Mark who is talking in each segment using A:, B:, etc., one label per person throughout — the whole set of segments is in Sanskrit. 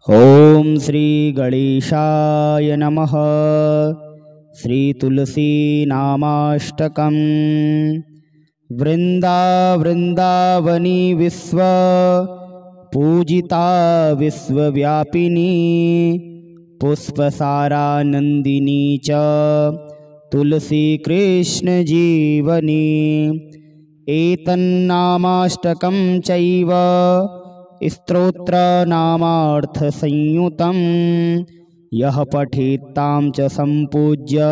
A: ओम श्री गणेशाय नमः। श्री तुलसी नामाष्टकम्। वृंदावनी विश्व पूजिता विश्वव्यापिनी पुष्पसारानंदिनी च तुलसी कृष्ण जीवनी। एतन्नामाष्टकं चैव स्तोत्रनामार्थसंयुतं यः पठेत्तां च सम्पूज्य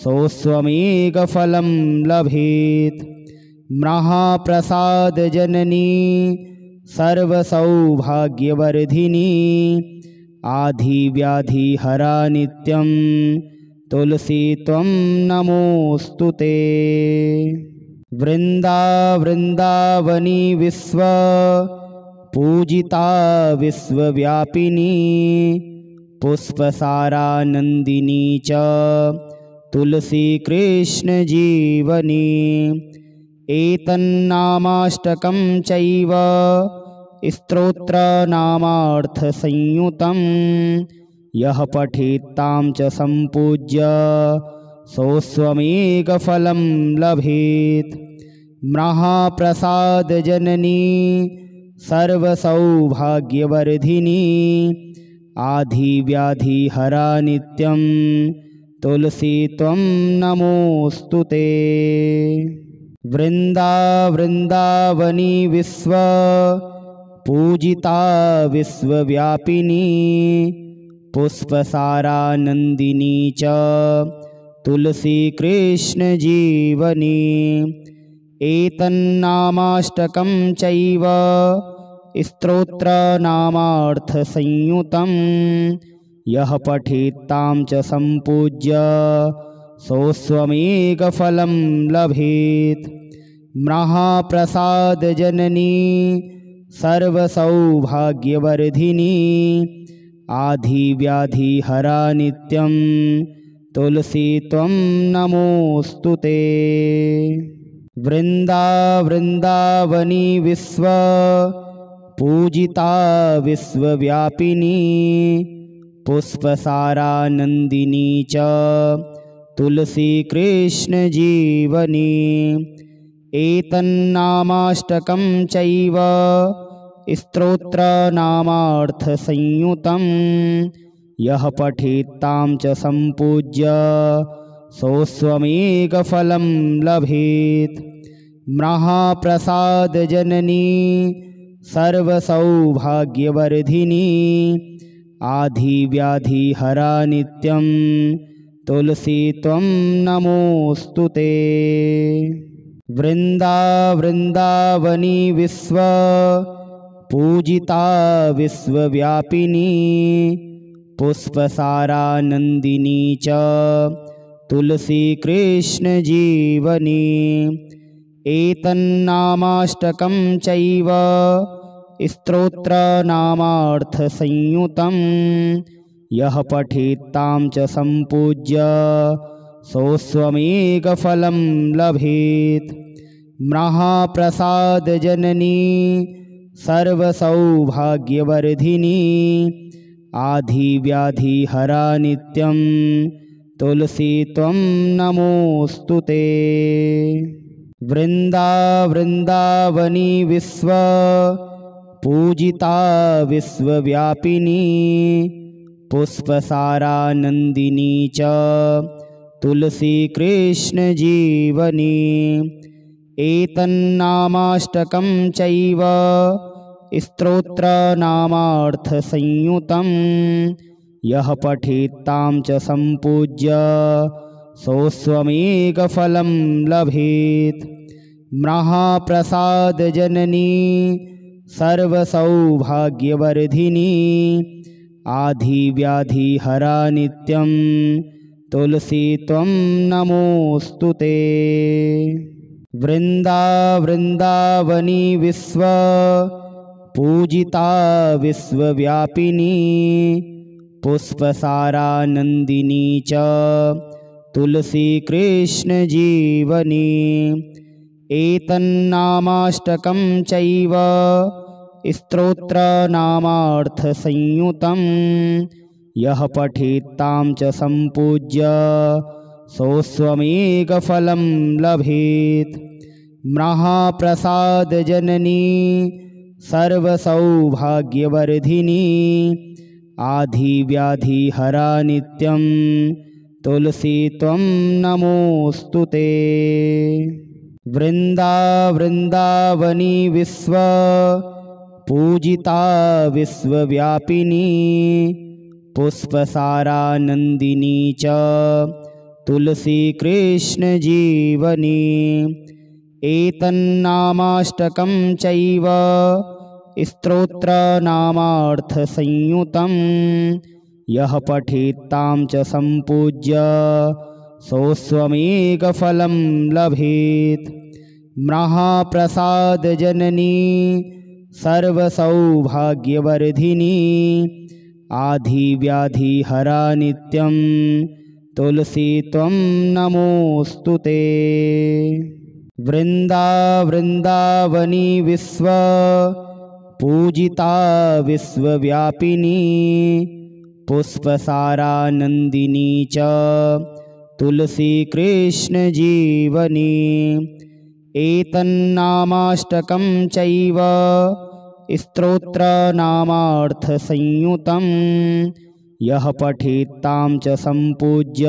A: सोऽस्वमेकफलं लभेत्। महाप्रसादजननी सर्वसौभाग्यवर्धिनी आधिव्याधिहरा नित्यं तुलसी त्वं नमोऽस्तु ते। वृंदावनी विश्व पूजिता विश्वव्यापिनी पुष्पसारानंदिनी च तुलसी कृष्ण जीवनी। एतन्नामाष्टकं चैव स्तोत्रनामार्थसंयुतं यः पठेत्तां च सम्पूज्य सोऽस्वमेकफलं लभेत्। महाप्रसादजननी सर्वसौभाग्यवर्धिनी आधिव्याधिहरा नित्यं तुलसी त्वं नमोऽस्तु ते। वृंदावनी विश्व पूजिता विश्वव्यापिनी पुष्पसारानंदिनी च तुलसी कृष्ण जीवनी। एतन्नामाष्टकं चैव स्तोत्रनामार्थसंयुतं यः पठेत्तां च सम्पूज्य सोऽस्वमेकफलं लभेत्। महाप्रसादजननी सर्वसौभाग्यवर्धिनी आधिव्याधिहरा नित्यं तुलसी त्वं नमोऽस्तु ते। वृंदावनी विश्व पूजिता विश्वव्यापिनी पुष्पसारानंदिनी च तुलसी कृष्ण जीवनी। एतन्नामाष्टकं चैव स्तोत्रनामार्थसंयुतं यः पठेत्तां च सम्पूज्य सोऽस्वमेकफलं लभेत्। महाप्रसादजननी सर्वसौभाग्यवर्धिनी आधिव्याधिहरा नित्यं तुलसी त्वं नमोऽस्तु ते। वृंदावनी विश्व पूजिता विश्वव्यापिनी पुष्पसारानंदिनी च तुलसी कृष्ण जीवनी। एतन्नामाष्टकं चैव स्तोत्रनामार्थसंयुतं यः पठेत्तां च सम्पूज्य सोऽस्वमेकफलं लभेत्। महाप्रसादजननी सर्वसौभाग्यवर्धिनी आधिव्याधिहरा नित्यं तुलसी त्वं नमोऽस्तु ते। वृंदावनी विश्व पूजिता विश्वव्यापिनी पुष्पसारानंदिनी च तुलसी कृष्ण जीवनी। एतन्नामाष्टकं चैव स्तोत्रनामार्थसंयुतं यः पठेत्तां च सम्पूज्य सोऽस्वमेकफलं लभेत्। महाप्रसादजननी सर्वसौभाग्यवर्धिनी आधिव्याधिहरा नित्यं तुलसी त्वं नमोऽस्तु ते। वृंदावनी विश्व पूजिता विश्वव्यापिनी पुष्पसारानंदिनी च तुलसी कृष्ण जीवनी। एतन्नामाष्टकं चैव स्तोत्रनामार्थसंयुतं यः पठेत्तां च सम्पूज्य सोऽस्वमेकफलं लभेत्। महाप्रसादजननी सर्वसौभाग्यवर्धिनी आधिव्याधिहरा नित्यं तुलसी त्वं नमोऽस्तु ते। वृन्दावनी विश्व पूजिता विश्वव्यापिनी पुष्पसारानन्दिनी च तुलसी कृष्ण जीवनी। एतन्नामाष्टकं चैव स्तोत्रनामार्थसंयुतं यः पठेत्तां च सम्पूज्य सोऽस्वमेकफलं लभेत्। महाप्रसादजननी सर्वसौभाग्यवर्धिनी आधिव्याधिहरा नित्यं तुलसी त्वं नमोऽस्तु ते। वृन्दावनी विश्व पूजिता विश्वव्यापिनी पुष्पसारानन्दिनी च तुलसी कृष्ण जीवनी। एतन्नामाष्टकं चैव स्तोत्रनामार्थसंयुतं यः पठेत्तां च सम्पूज्य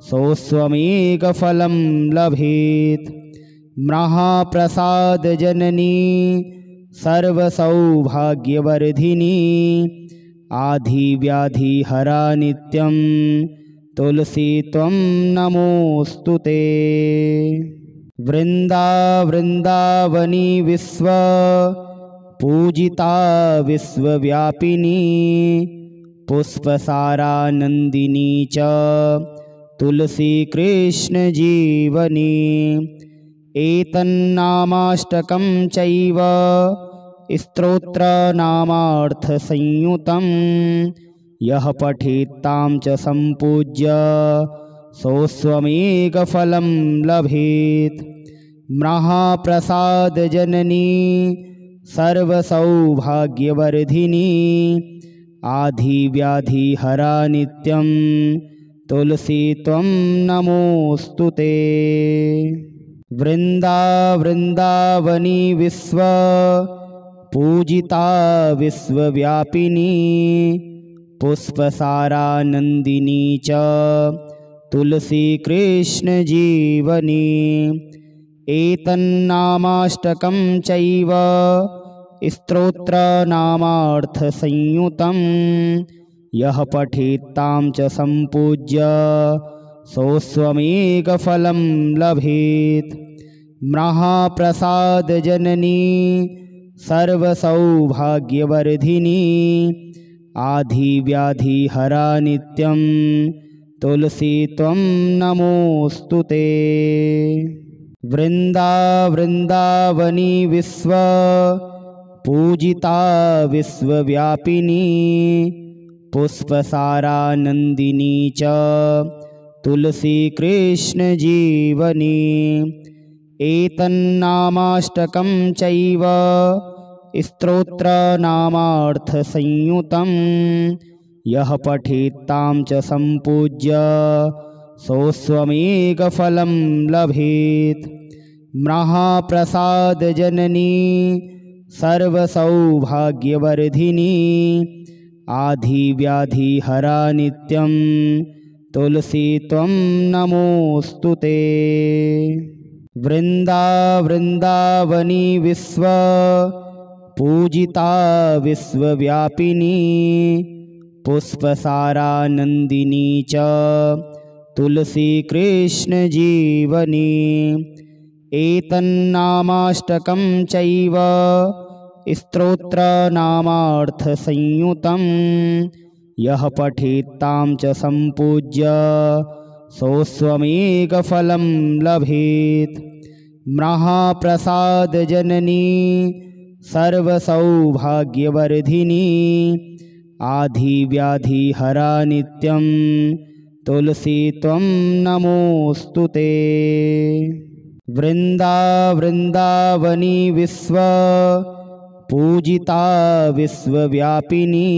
A: सोऽस्वमेकफलं लभेत्। महाप्रसादजननी सर्वसौभाग्यवर्धिनी आधिव्याधिहरा नित्यं तुलसी त्वं नमोऽस्तु ते। वृन्दावनी विश्व पूजिता विश्वव्यापिनी पुष्पसारानन्दिनी च तुलसी कृष्ण जीवनी। एतन्नामाष्टकं चैव स्तोत्रनामार्थसंयुतं यः पठेत्तां च सम्पूज्य सोऽस्वमेकफलं लभेत्। महाप्रसादजननी सर्वसौभाग्यवर्धिनी आधिव्याधिहरा नित्यं तुलसी त्वं नमोऽस्तु ते। वृन्दावनी विश्व पूजिता विश्वव्यापिनी पुष्पसारानन्दिनी च तुलसी कृष्ण जीवनी। एतन्नामाष्टकं चैव स्तोत्रनामार्थसंयुतं यः पठेत्तां च सम्पूज्य सोऽस्वमेकफलं लभेत्। महाप्रसादजननी सर्वसौभाग्यवर्धिनी आधिव्याधिहरा नित्यं तुलसी त्वं नमोऽस्तु ते। वृन्दावनी विश्व पूजिता विश्वव्यापिनी पुष्पसारानन्दिनी च तुलसी कृष्ण जीवनी। एतन्नामाष्टकं चैव स्तोत्रनामार्थसंयुतं यः पठेत्तां च सम्पूज्य सोऽस्वमेकफलं लभेत्। महाप्रसादजननी सर्वसौभाग्यवर्धिनी आधिव्याधिहरा नित्यं तुलसी त्वं नमोऽस्तु ते। वृन्दावनी विश्व पूजिता विश्वव्यापिनी पुष्पसारानन्दिनी च तुलसी कृष्ण जीवनी। एतन्नामाष्टकं चैव स्तोत्रनामार्थसंयुतं यः पठेत्तां च सम्पूज्य सोऽस्वमेकफलं लभेत्। महाप्रसादजननी सर्वसौभाग्यवर्धिनी आधिव्याधिहरा नित्यं तुलसी त्वं नमोऽस्तु ते। वृन्दावनी विश्व पूजिता विश्वव्यापिनी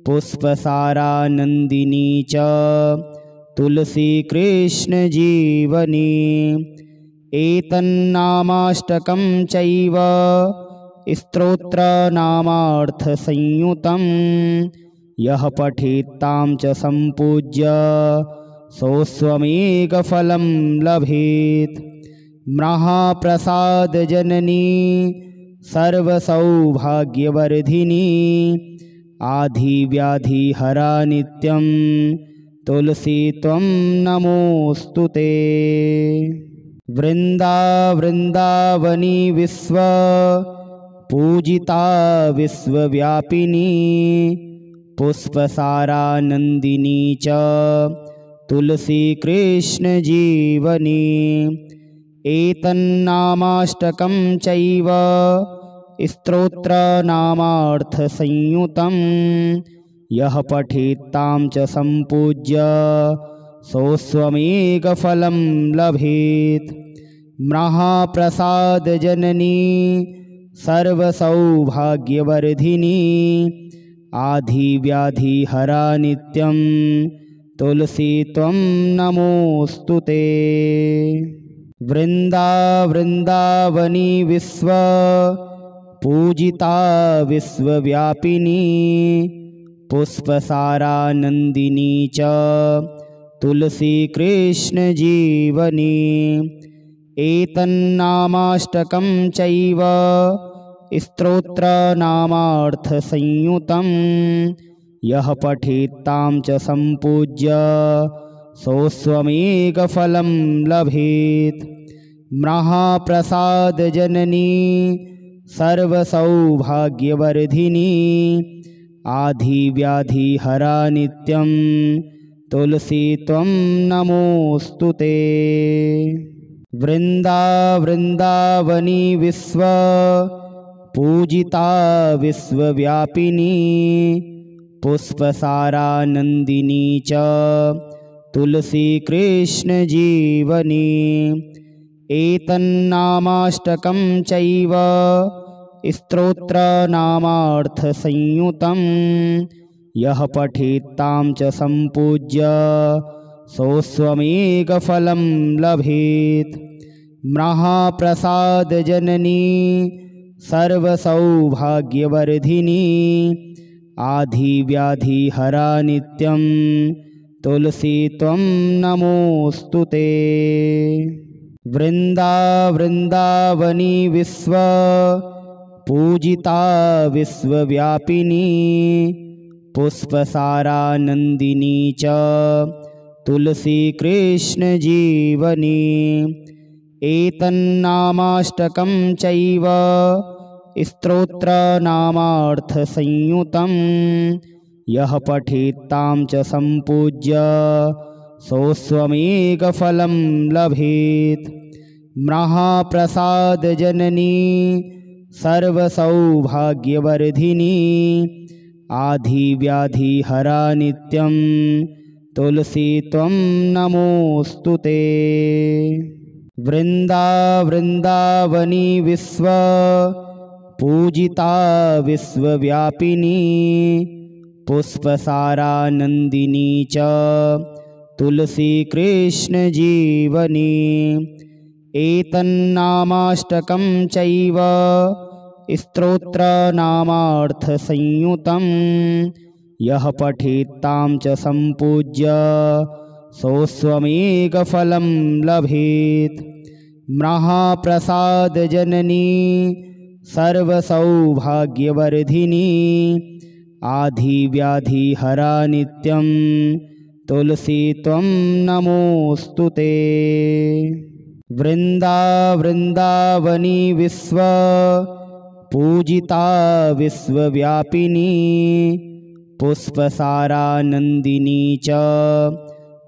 A: पुष्पसारानन्दिनी च तुलसी कृष्ण जीवनी एतन्नामाष्टकं चैव स्तोत्रनामार्थसंयुतं यः पठेत्तां च सम्पूज्य सोऽस्वमेकफलं लभेत्। महाप्रसादजननी सर्वसौभाग्यवर्धिनी आधिव्याधिहरा नित्यं तुलसी त्वं नमोऽस्तु ते। वृन्दावनी विश्व पूजिता विश्वव्यापिनी पुष्पसारानन्दिनी च तुलसी कृष्ण जीवनी एतन्नामाष्टकं चैव स्तोत्रनामार्थसंयुतं यः पठेत्तां च सम्पूज्य सोऽस्वमेकफलं लभेत्। महाप्रसादजननी सर्वसौभाग्यवर्धिनी आधिव्याधिहरा नित्यं तुलसी त्वं नमोऽस्तु ते। वृन्दावनी विश्व पूजिता विश्वव्यापिनी पुष्पसारानन्दिनी च तुलसी कृष्ण जीवनी एतन्नामाष्टकं चैव स्तोत्रनामार्थसंयुतं यः पठेत्तां च सम्पूज्य सोऽस्वमेकफलं लभेत्। महाप्रसादजननी सर्वसौभाग्यवर्धिनी आधिव्याधिहरा नित्यं तुलसी त्वं नमोऽस्तु ते। वृन्दावनी विश्व पूजिता विश्वव्यापिनी पुष्पसारानन्दिनी च तुलसी कृष्ण जीवनी एतन्नामाष्टकं चैव स्तोत्रनामार्थसंयुतं यः पठेत्तां च सम्पूज्य सोऽस्वमेकफलं लभेत्। महाप्रसादजननी सर्वसौभाग्यवर्धिनी आधिव्याधिहरा नित्यं तुलसी त्वं नमोऽस्तु ते। वृन्दावनी विश्व पूजिता विश्वव्यापिनी पुष्पसारानन्दिनी च तुलसी कृष्ण जीवनी एतन्नामाष्टकं चैव स्तोत्रनामार्थसंयुतं यः पठेत्तां च सम्पूज्य सोऽस्वमेकफलं लभेत्। महाप्रसादजननी सर्वसौभाग्यवर्धिनी आधिव्याधिहरा नित्यं तुलसी त्वं नमोऽस्तु ते। वृन्दावनी विश्व पूजिता विश्वव्यापिनी पुष्पसारानन्दिनी च तुलसी कृष्ण जीवनी एतन्नामाष्टकं चैव स्तोत्रनामार्थसंयुतं यः पठेत्तां च सम्पूज्य सोऽस्वमेकफलं लभेत्। महाप्रसादजननी सर्वसौभाग्यवर्धिनी आधिव्याधिहरा नित्यं तुलसी त्वं नमोऽस्तु ते। वृन्दावनी विश्व पूजिता विश्वव्यापिनी पुष्पसारानन्दिनी च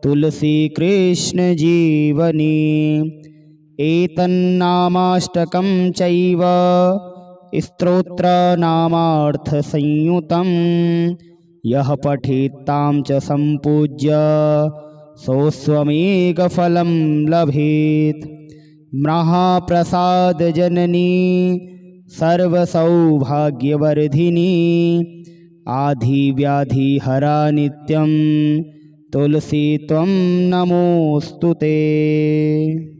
A: तुलसी कृष्ण जीवनी एतन्नामाष्टकं चैव स्तोत्रनामार्थसंयुतं यः पठेत्तां च सम्पूज्य सोऽस्वमेकफलं लभेत्। महाप्रसादजननी सर्वसौभाग्यवर्धिनी आधिव्याधिहरा नित्यं तुलसी त्वं नमोऽस्तु ते।